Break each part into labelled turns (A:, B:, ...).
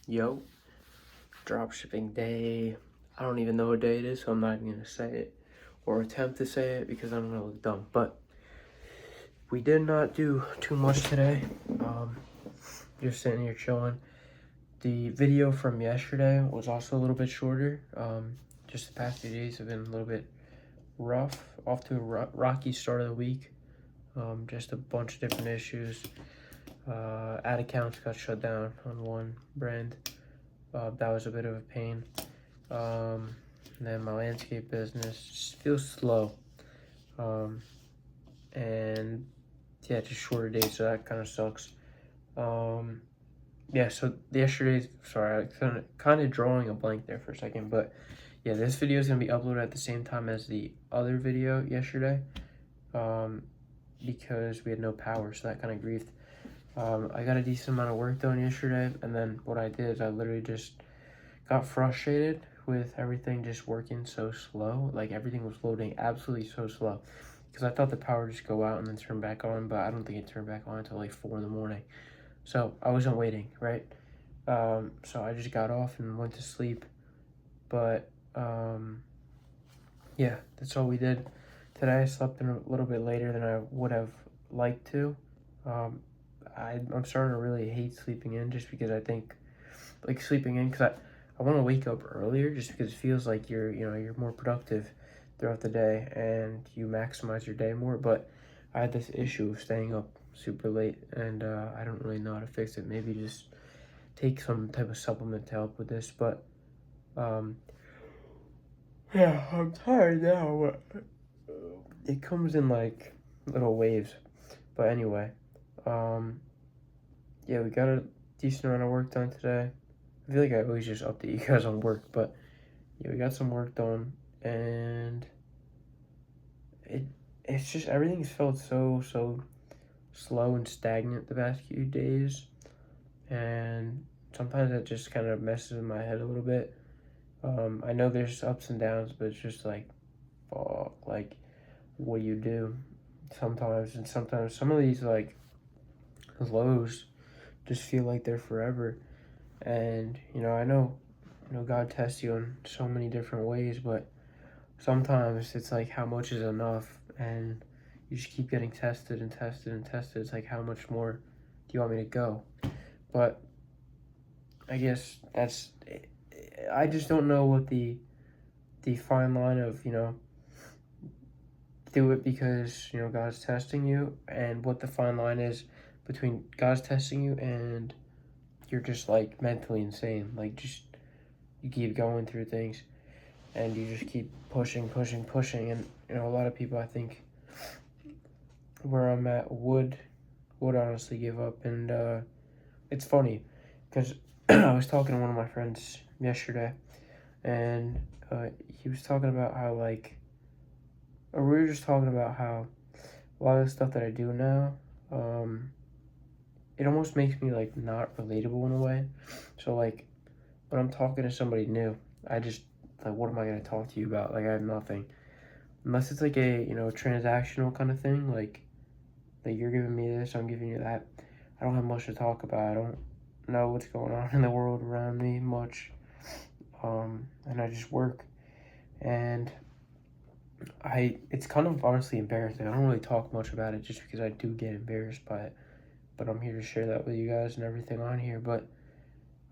A: Yo, dropshipping day. I don't even know what day it is, so I'm not even gonna say it or attempt to say it because I don't want to look dumb. But we did not do too much today. Just sitting here chilling. The video from yesterday was also a little bit shorter. Just the past few days have been a little bit rough, off to a rocky start of the week. Just a bunch of different issues. Ad accounts got shut down on one brand. That was a bit of a pain. And then my landscape business just feels slow. And yeah, just shorter days, so that kind of sucks. Yeah, so yesterday's, sorry, I kind of drawing a blank there for a second, but yeah, this video is going to be uploaded at the same time as the other video yesterday, because we had no power, so that kind of griefed. I got a decent amount of work done yesterday, and then what I did is I literally just got frustrated with everything just working so slow. Like, everything was loading absolutely so slow, because I thought the power would just go out and then turn back on, but I don't think it turned back on until like 4 in the morning. So I wasn't waiting, right? So I just got off and went to sleep. But yeah, that's all we did today. I slept in a little bit later than I would have liked to. I'm starting to really hate sleeping in, just because I think, like, sleeping in, because I want to wake up earlier, just because it feels like you're more productive throughout the day and you maximize your day more. But I had this issue of staying up super late, and I don't really know how to fix it. Maybe just take some type of supplement to help with this. But yeah, I'm tired now. It comes in like little waves. But anyway, yeah, we got a decent amount of work done today. I feel like I always just update you guys on work, but yeah, we got some work done, and it's just, everything's felt so slow and stagnant the past few days, and sometimes that just kind of messes with my head a little bit. I know there's ups and downs, but it's just like, fuck, like, what do you do sometimes? And sometimes some of these, like, lows just feel like they're forever. And I know God tests you in so many different ways, but sometimes it's like, how much is enough? And you just keep getting tested and tested and tested. It's like, how much more do you want me to go? But I guess I just don't know what the fine line of, do it because, God's testing you, and what the fine line is between God's testing you and you're just, like, mentally insane. Like, just, you keep going through things and you just keep pushing. And, a lot of people, I think, where I'm at, would honestly give up. And it's funny because I was talking to one of my friends yesterday, and he was talking about how, like, or we were just talking about how a lot of the stuff that I do now, it almost makes me, like, not relatable in a way. So, like, when I'm talking to somebody new, I just, like, what am I going to talk to you about? Like, I have nothing. Unless it's like a, transactional kind of thing, like you're giving me this, I'm giving you that. I don't have much to talk about. I don't know what's going on in the world around me much. And I just work. And it's kind of honestly embarrassing. I don't really talk much about it just because I do get embarrassed by it. But I'm here to share that with you guys and everything on here. But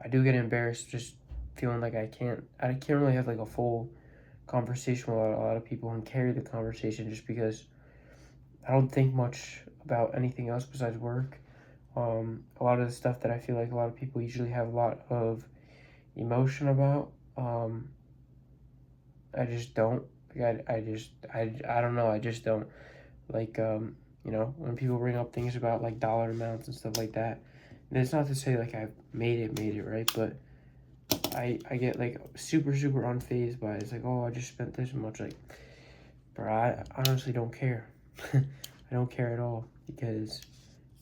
A: I do get embarrassed just feeling like I can't really have, like, a full conversation with a lot of people and carry the conversation, just because I don't think much about anything else besides work. A lot of the stuff that I feel like a lot of people usually have a lot of emotion about, I just don't. Like, I don't know, I just don't. Like, when people bring up things about, like, dollar amounts and stuff like that, and it's not to say, like, I've made it, right? But I get, like, super unfazed by it. It's like, oh, I just spent this much. Like, bro, I honestly don't care. I don't care at all, because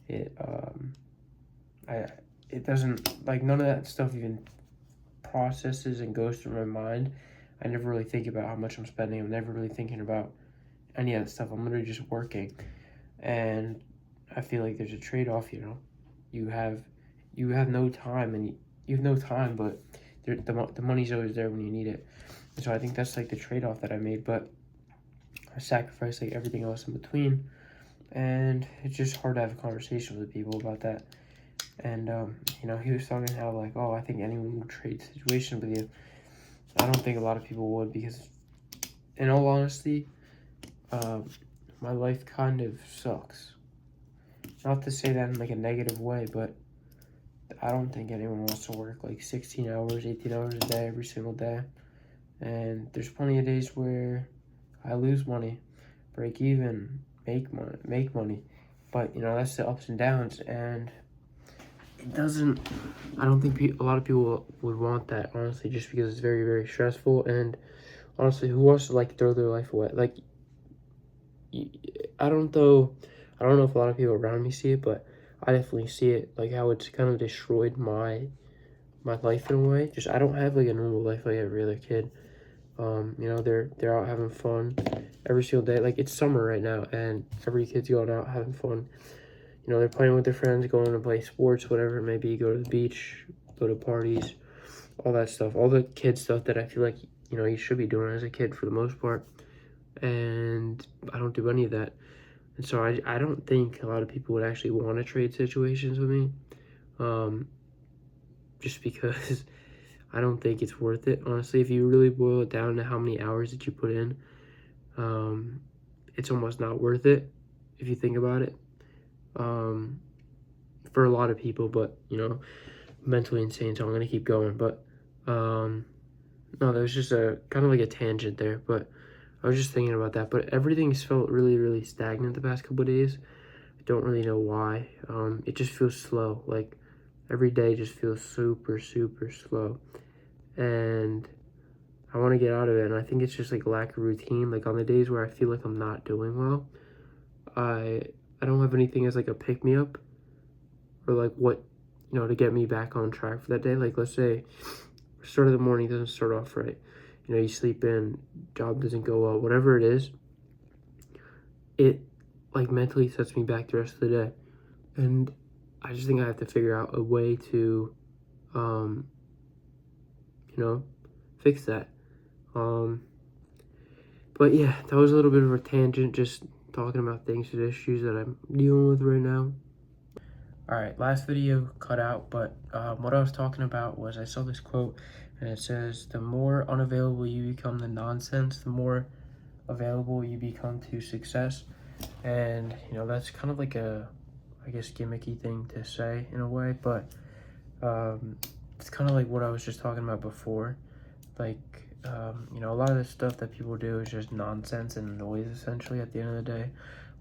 A: it doesn't, like, none of that stuff even processes and goes through my mind. I never really think about how much I'm spending. I'm never really thinking about any of that stuff. I'm literally just working, and I feel like there's a trade-off. You have no time, and you have no time, but the money's always there when you need it. And so I think that's like the trade-off that I made, but I sacrificed like everything else in between, and it's just hard to have a conversation with people about that. And you know, he was talking how like, oh, I think anyone would trade situation with you. I don't think a lot of people would, because in all honesty, my life kind of sucks. Not to say that in like a negative way, but I don't think anyone wants to work like 16 hours, 18 hours a day every single day. And there's plenty of days where I lose money, break even, make money. But you know, that's the ups and downs, and it doesn't, I don't think a lot of people would want that, honestly, just because it's very, very stressful. And honestly, who wants to like throw their life away? Like, I don't know if a lot of people around me see it, but I definitely see it, like how it's kind of destroyed my life in a way. Just, I don't have like a normal life like every other kid. You know, they're out having fun every single day. Like, it's summer right now, and every kid's going out having fun. You know, they're playing with their friends, going to play sports, whatever it may be, go to the beach, go to parties, all that stuff. All the kid stuff that I feel like, you know, you should be doing as a kid for the most part. And I don't do any of that. And so I don't think a lot of people would actually want to trade situations with me. Just because I don't think it's worth it. Honestly, if you really boil it down to how many hours that you put in, it's almost not worth it if you think about it. For a lot of people, but you know, mentally insane, so I'm gonna keep going. But no, that was just a kind of like a tangent there, but I was just thinking about that. But everything's felt really, really stagnant the past couple of days. I don't really know why. It just feels slow. Like, every day just feels super, super slow, and I want to get out of it. And I think it's just like lack of routine. Like, on the days where I feel like I'm not doing well, I don't have anything as like a pick me up, or like what, you know, to get me back on track for that day. Like, let's say start of the morning doesn't start off right, you know, you sleep in, job doesn't go well, whatever it is, it like mentally sets me back the rest of the day. And I just think I have to figure out a way to you know, fix that. But yeah, that was a little bit of a tangent, just talking about things and issues that I'm dealing with right now. Alright, last video cut out, but what I was talking about was I saw this quote, and it says, the more unavailable you become to nonsense, the more available you become to success. And, you know, that's kind of like a, I guess, gimmicky thing to say in a way, but it's kind of like what I was just talking about before. Like, you know, a lot of the stuff that people do is just nonsense and noise, essentially, at the end of the day.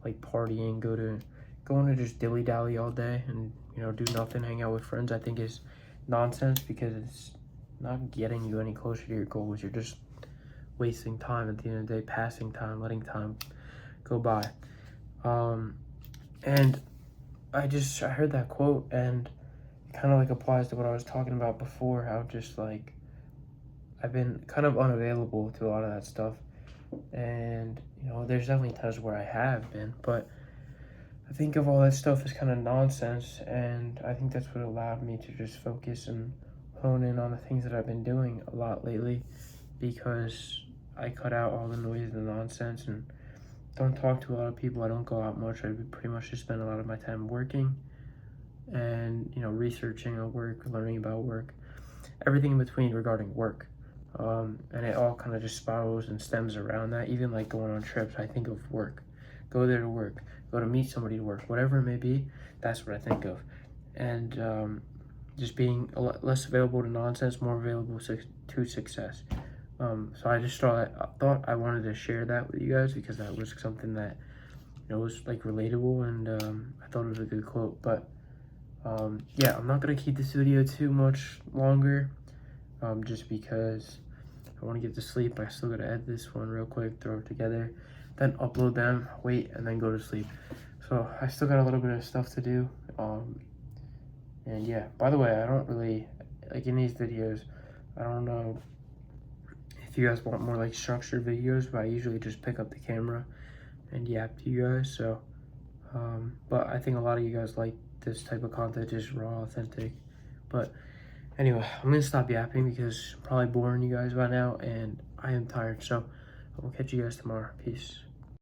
A: Like partying, going to just dilly-dally all day and, you know, do nothing, hang out with friends, I think is nonsense, because it's not getting you any closer to your goals. You're just wasting time at the end of the day, passing time, letting time go by. And I heard that quote, and it kind of like applies to what I was talking about before, how just like I've been kind of unavailable to a lot of that stuff. And, you know, there's definitely times where I have been, but I think of all that stuff as kind of nonsense, and I think that's what allowed me to just focus and hone in on the things that I've been doing a lot lately, because I cut out all the noise and the nonsense and don't talk to a lot of people. I don't go out much. I pretty much just spend a lot of my time working and, you know, researching on work, learning about work, everything in between regarding work. And it all kind of just spirals and stems around that. Even like going on trips, I think of work. Go there to work, go to meet somebody to work, whatever it may be, that's what I think of. And just being a lot less available to nonsense, more available to success. So I just thought I wanted to share that with you guys, because that was something that, you know, was like relatable, and I thought it was a good quote. But yeah, I'm not gonna keep this video too much longer, just because I want to get to sleep. I still gotta edit this one real quick, throw it together, then upload them, wait, and then go to sleep. So I still got a little bit of stuff to do. And yeah, by the way, I don't really, like in these videos, I don't know if you guys want more like structured videos, but I usually just pick up the camera and yap to you guys. So, but I think a lot of you guys like this type of content, just raw, authentic. But Anyway, I'm gonna stop yapping because I'm probably boring you guys by now, and I am tired. So I will catch you guys tomorrow. Peace.